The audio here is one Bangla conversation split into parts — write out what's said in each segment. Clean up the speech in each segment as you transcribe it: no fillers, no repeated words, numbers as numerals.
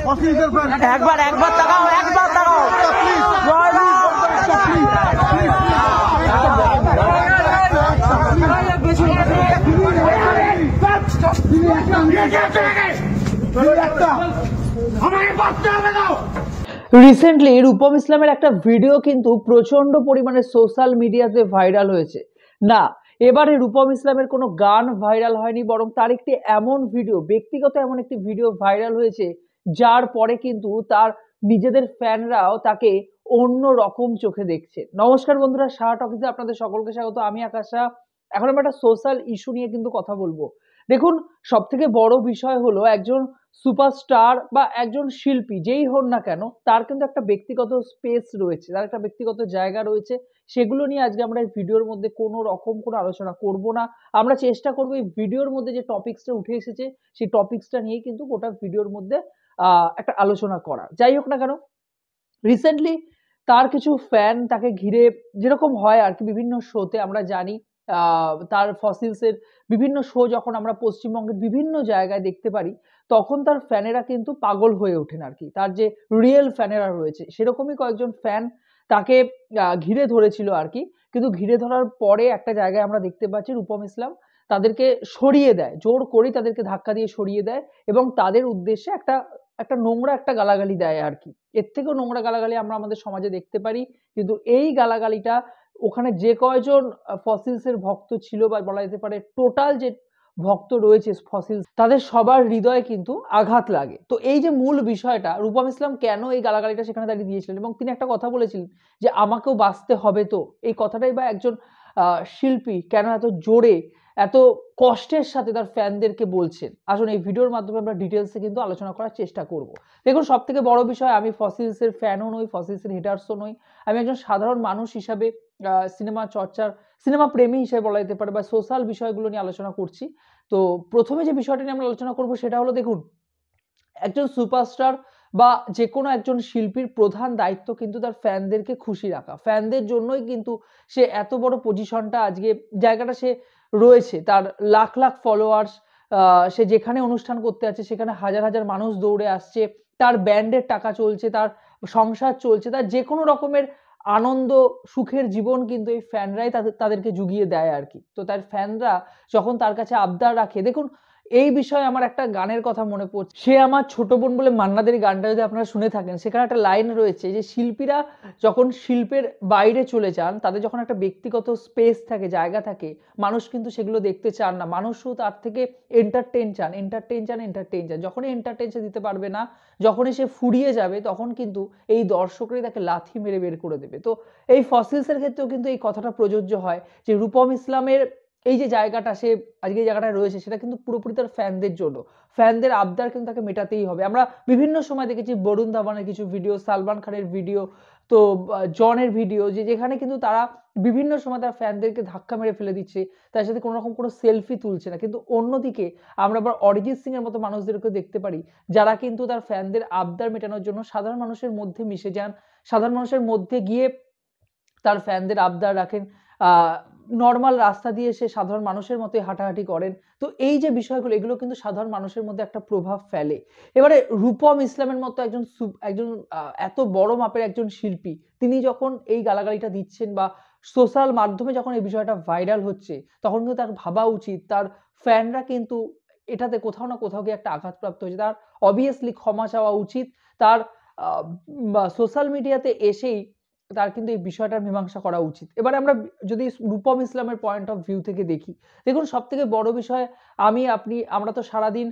একবার একবার তাকাও, একবার তাকাও। রিসেন্টলি রূপম ইসলামের একটা ভিডিও কিন্তু প্রচন্ড পরিমাণে সোশ্যাল মিডিয়াতে ভাইরাল হয়েছে। না, এবারে রূপম ইসলামের কোনো গান ভাইরাল হয়নি, বরং তার একটি এমন ভিডিও, ব্যক্তিগত এমন একটি ভিডিও ভাইরাল হয়েছে, যার পরে কিন্তু তার নিজেদের ফ্যানরাও তাকে অন্য রকম চোখে দেখছে। নমস্কার বন্ধুরা, শাহ টকিজে আপনাদের সকলকে স্বাগত। আমি আকাশা। এখন আমরা একটা সোশ্যাল ইস্যু নিয়ে কিন্তু কথা বলবো। দেখুন, সব থেকে বড় বিষয় হলো একজন সুপারস্টার বা একজন শিল্পী যেই হন না কেন, তার কিন্তু একটা ব্যক্তিগত স্পেস রয়েছে, তার একটা ব্যক্তিগত জায়গা রয়েছে। সেগুলো নিয়ে আজকে আমরা এই ভিডিওর মধ্যে কোনো রকম কোনো আলোচনা করব না। আমরা চেষ্টা করবো এই ভিডিওর মধ্যে যে টপিক্সটা উঠে এসেছে সেই টপিক্সটা নিয়েই কিন্তু গোটা ভিডিওর মধ্যে একটা আলোচনা করা। যাই হোক না কেন, রিসেন্টলি তার কিছু ফ্যান তাকে ঘিরে, যেরকম হয় আর কি বিভিন্ন শোতে আমরা জানি, তার ফসিলসের বিভিন্ন শো যখন আমরা পশ্চিমবঙ্গের বিভিন্ন জায়গায় দেখতে পারি, তখন তার ফ্যানেরা কিন্তু পাগল হয়ে ওঠেন আর কি। তার যে রিয়েল ফ্যানেরা রয়েছে, সেরকমই কয়েকজন ফ্যান তাকে ঘিরে ধরেছিল আর কি। কিন্তু ঘিরে ধরার পরে একটা জায়গায় আমরা দেখতে পাচ্ছি রূপম ইসলাম তাদেরকে সরিয়ে দেয়, জোর করেই তাদেরকে ধাক্কা দিয়ে সরিয়ে দেয় এবং তাদের উদ্দেশ্যে একটা একটা নোংরা একটা গালাগালি দেয় আর কি। এর থেকেও নোংরা গালাগালি আমরা আমাদের সমাজে দেখতে পারি। কিন্তু এই গালাগালিটা ওখানে যে কয়জন ফসিলস এর ভক্ত ছিল, বা বলা যেতে পারে টোটাল যে ভক্ত রয়েছে ফসিলস, তাদের সবার হৃদয়ে কিন্তু আঘাত লাগে। তো এই যে মূল বিষয়টা, রূপম ইসলাম কেন এই গালাগালিটা সেখানে দাঁড়িয়ে দিয়েছিলেন, এবং তিনি একটা কথা বলেছিলেন যে আমাকেও বাঁচতে হবে। তো এই কথাটাই বা একজন শিল্পী কেন এত জোরে, এত কষ্টের সাথে তার ফ্যানদেরকে বলছেন, আসুন এই ভিডিওর মাধ্যমে আমরা ডিটেলসে কিন্তু আলোচনা করার চেষ্টা করব। দেখুন, সব থেকে বড় বিষয়, আমি ফসিলসের ফ্যানও নই, ফসিলসের হেটার্সও নই। আমি একজন সাধারণ মানুষ হিসাবে, সিনেমা চর্চার, সিনেমা প্রেমী হিসেবে বলা যেতে পারে, বা সোশ্যাল বিষয়গুলো নিয়ে আলোচনা করছি। তো প্রথমে যে বিষয়টা নিয়ে আমরা আলোচনা করব সেটা হলো, দেখুন, একজন সুপারস্টার বা যে কোনো একজন শিল্পীর প্রধান দায়িত্ব কিন্তু তার ফ্যানদেরকে খুশি রাখা। ফ্যানদের জন্যই কিন্তু সে এত বড় পজিশনটা, আজকে জায়গাটা সে রয়েছে। তার লাখ লাখ ফলোয়ার্স, সে যেখানে অনুষ্ঠান করতে আছে সেখানে হাজার হাজার মানুষ দৌড়ে আসছে, তার ব্যান্ডের টাকা চলছে, তার সংসার চলছে, তার যে কোনো রকমের আনন্দ সুখের জীবন কিন্তু এই ফ্যানরাই তাদেরকে জুগিয়ে দেয় আর কি। তো তার ফ্যানরা যখন তার কাছে আবদার রাখে, দেখুন এই বিষয়ে আমার একটা গানের কথা মনে পড়ছে, সে আমার ছোট বোন বলে মান্নাদের গানটা যদি আপনারা শুনে থাকেন, সেখানে একটা লাইন রয়েছে যে শিল্পীরা যখন শিল্পের বাইরে চলে যান, তাদের যখন একটা ব্যক্তিগত স্পেস থাকে, জায়গা থাকে, মানুষ কিন্তু সেগুলো দেখতে চান না। মানুষও তার থেকে এন্টারটেইন চান, এন্টারটেইন চান, এন্টারটেইন চান। যখনই এন্টারটেইন সে দিতে পারবে না, যখনই সে ফুরিয়ে যাবে, তখন কিন্তু এই দর্শকরাই তাকে লাথি মেরে বের করে দেবে। তো এই ফসিলসের ক্ষেত্রেও কিন্তু এই কথাটা প্রযোজ্য হয় যে রূপম ইসলামের এই যে জায়গাটা, সে আজকে এই জায়গাটায় রয়েছে, সেটা কিন্তু পুরোপুরি তার ফ্যানদের জন্য। ফ্যানদের আবদার কিন্তু তাকে মেটাতেই হবে। আমরা বিভিন্ন সময় দেখেছি বরুণ ধাওয়ানের কিছু ভিডিও, সালমান খানের ভিডিও, তো জনের ভিডিও, যেখানে কিন্তু তারা বিভিন্ন সময় তার ফ্যানদেরকে ধাক্কা মেরে ফেলে দিচ্ছে, তার সাথে কোনো রকম কোনো সেলফি তুলছে না। কিন্তু অন্যদিকে আমরা আবার অরিজিৎ সিং এর মতো মানুষদেরকে দেখতে পারি, যারা কিন্তু তার ফ্যানদের আবদার মেটানোর জন্য সাধারণ মানুষের মধ্যে মিশে যান, সাধারণ মানুষের মধ্যে গিয়ে তার ফ্যানদের আবদার রাখেন, নর্মাল রাস্তা দিয়ে সে সাধারণ মানুষের মতোই হাঁটাহাঁটি করেন। তো এই যে বিষয়গুলো, এগুলো কিন্তু সাধারণ মানুষের মধ্যে একটা প্রভাব ফেলে। এবারে রূপম ইসলামের মতো একজন এত বড় মাপের একজন শিল্পী, তিনি যখন এই গালাগালিটা দিচ্ছেন বা সোশ্যাল মাধ্যমে যখন এই বিষয়টা ভাইরাল হচ্ছে, তখন কিন্তু তার ভাবা উচিত তার ফ্যানরা কিন্তু এটাতে কোথাও না কোথাও গিয়ে একটা আঘাতপ্রাপ্ত হয়েছে। তার অবভিয়াসলি ক্ষমা চাওয়া উচিত। তার সোশ্যাল মিডিয়াতে এসেই তার কিন্তু এই বিষয়টার মীমাংসা করা উচিত। এবারে আমরা যদি রূপম ইসলামের পয়েন্ট অফ ভিউ থেকে দেখি, দেখুন সব থেকে বড় বিষয়, আমি আপনি আমরা তো সারাদিন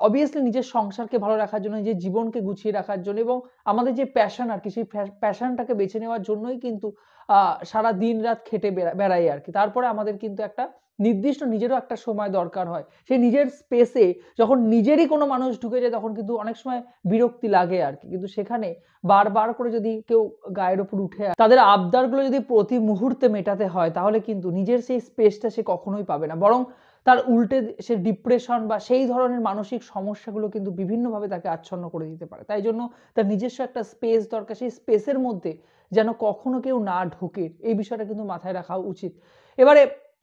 অবভিয়াসলি নিজের সংসারকে ভালো রাখার জন্য, নিজের জীবনকে গুছিয়ে রাখার জন্য, এবং আমাদের যে প্যাশন আর কি, সেই প্যাশনটাকে বেছে নেওয়ার জন্যই কিন্তু সারা দিন রাত খেটে বেড়াই আর কি। তারপরে আমাদের কিন্তু একটা নির্দিষ্ট নিজেরও একটা সময় দরকার হয়। সেই নিজের স্পেসে যখন নিজেরই কোনো মানুষ ঢুকে যায়, তখন কিন্তু অনেক সময় বিরক্তি লাগে আর কি। কিন্তু সেখানে বারবার করে যদি কেউ গায়ের উপর উঠে তাদের আবদারগুলো যদি প্রতি মুহূর্তে মেটাতে হয়, তাহলে কিন্তু নিজের সেই স্পেসটা সে কখনোই পাবে না, বরং তার উল্টে সে ডিপ্রেশন বা সেই ধরনের মানসিক সমস্যাগুলো কিন্তু বিভিন্নভাবে তাকে আচ্ছন্ন করে দিতে পারে। তাই জন্য তার নিজস্ব একটা স্পেস দরকার। সেই স্পেসের মধ্যে যেন কখনো কেউ না ঢোকে, এই বিষয়টা কিন্তু মাথায় রাখা উচিত। এবারে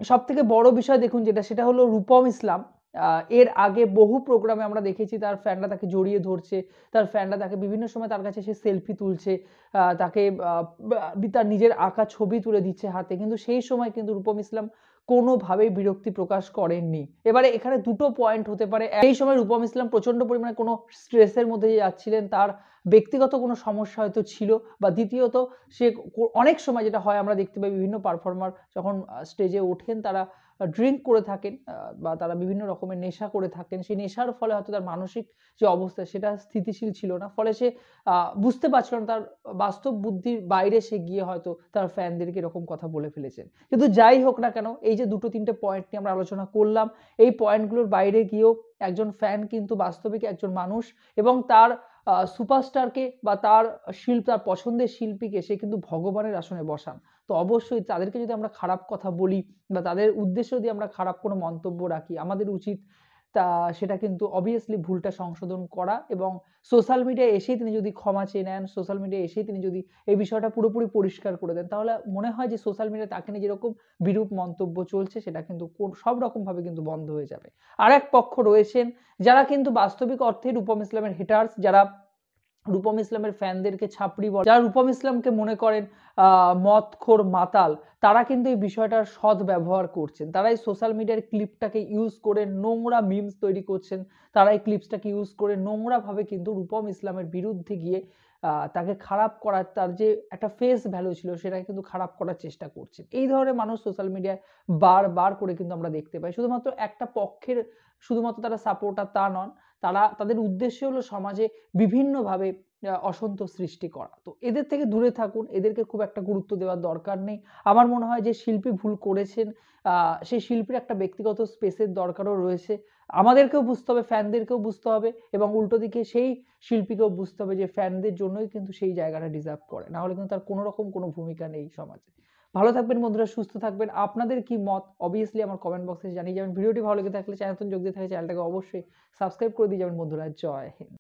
সব থেকে বড় বিষয় দেখুন যেটা, সেটা হলো রূপম ইসলাম এর আগে বহু প্রোগ্রামে আমরা দেখেছি তার ফ্যানরা তাকে জড়িয়ে ধরছে, তার ফ্যানরা তাকে বিভিন্ন সময় তার কাছে এসে সেলফি তুলছে, তাকে তার নিজের আঁকা ছবি তুলে দিচ্ছে হাতে, কিন্তু সেই সময় কিন্তু রূপম ইসলাম কোনোভাবেই বিরক্তি প্রকাশ করেননি। এবারে এখানে দুটো পয়েন্ট হতে পারে। এই সময় রূপম ইসলাম প্রচন্ড পরিমাণে কোনো স্ট্রেসের মধ্যে দিয়ে যাচ্ছিলেন, তার ব্যক্তিগত কোনো সমস্যা হয়তো ছিল, বা দ্বিতীয়ত সে অনেক সময় যেটা হয় আমরা দেখতে পাই বিভিন্ন পারফর্মার যখন স্টেজে ওঠেন তারা ড্রিঙ্ক করে থাকেন, বা তারা বিভিন্ন রকমের নেশা করে থাকেন। সেই নেশার ফলে হয়তো তার মানসিক যে অবস্থা সেটা স্থিতিশীল ছিল না, ফলে সে বুঝতে পারছিল না, তার বাস্তব বুদ্ধির বাইরে সে গিয়ে হয়তো তার ফ্যানদেরকে এরকম কথা বলে ফেলেছেন। কিন্তু যাই হোক না কেন, এই যে দুটো তিনটে পয়েন্ট নিয়ে আমরা আলোচনা করলাম, এই পয়েন্টগুলোর বাইরে গিয়েও একজন ফ্যান কিন্তু বাস্তবিক একজন মানুষ, এবং তার সুপারস্টারকে বা তার তার পছন্দের শিল্পীকে সে কিন্তু ভগবানের আসনে বসান। তো অবশ্যই তাদেরকে যদি আমরা খারাপ কথা বলি বা তাদের উদ্দেশ্যে যদি আমরা খারাপ কোনো মন্তব্য রাখি, আমাদের উচিত সেটা কিন্তু অবভিয়াসলি ভুলটা সংশোধন করা, এবং সোশ্যাল মিডিয়ায় এসেই তিনি যদি ক্ষমা চেয়ে নেন, সোশ্যাল মিডিয়ায় এসেই তিনি যদি এই বিষয়টা পুরোপুরি পরিষ্কার করে দেন, তাহলে মনে হয় যে সোশ্যাল মিডিয়ায় তাকে নিয়ে যেরকম বিরূপ মন্তব্য চলছে সেটা কিন্তু সব রকমভাবে কিন্তু বন্ধ হয়ে যাবে। আর এক পক্ষ রয়েছেন যারা কিন্তু বাস্তবিক অর্থে রূপম ইসলামের হেটার্স, যারা রূপম ইসলামের ফ্যানদেরকে ছাপড়ি বলে, যারা রূপম ইসলামকে মনে করেন মদখোর মাতাল, তারা কিন্তু এই বিষয়টার সৎ ব্যবহার করছেন। তারা এই সোশ্যাল মিডিয়ার ক্লিপটাকে ইউজ করে নোংরা মিমস তৈরি করছেন, তারা এই ক্লিপসটাকে ইউজ করে নোংরাভাবে কিন্তু রূপম ইসলামের বিরুদ্ধে গিয়ে তাকে খারাপ করার, তার যে একটা ফেস ভ্যালু ছিল সেটাকে কিন্তু খারাপ করার চেষ্টা করছেন। এই ধরনের মানুষ সোশ্যাল মিডিয়ায় বারবার করে কিন্তু আমরা দেখতে পাই। শুধুমাত্র একটা পক্ষের শুধুমাত্র তারা সাপোর্টার তা নন, তারা তাদের উদ্দেশ্য হলো সমাজে বিভিন্নভাবে অসন্তোষ সৃষ্টি করা। তো এদের থেকে দূরে থাকুন, এদেরকে খুব একটা গুরুত্ব দেওয়ার দরকার নেই। আমার মনে হয় যে শিল্পী ভুল করেছেন, সেই শিল্পীর একটা ব্যক্তিগত স্পেসের দরকারও রয়েছে। আমাদেরকেও বুঝতে হবে, ফ্যানদেরকেও বুঝতে হবে, এবং উল্টো দিকে সেই শিল্পীকেও বুঝতে হবে যে ফ্যানদের জন্যই কিন্তু সেই জায়গাটা ডিজার্ভ করে, না হলে কিন্তু তার কোনো রকম কোনো ভূমিকা নেই সমাজে। ভালো থাকবেন বন্ধুরা, সুস্থ থাকবেন। আপনাদের কি মত অবভিয়াসলি আমার কমেন্ট বক্সে জানিয়ে যাবেন। ভিডিওটি ভালো লেগে থাকলে, চ্যানেল নতুন যোগ দিয়ে থাকলে চ্যানেলটাকে অবশ্যই সাবস্ক্রাইব করে দিয়ে যাবেন বন্ধুরা। জয় হিন্দ।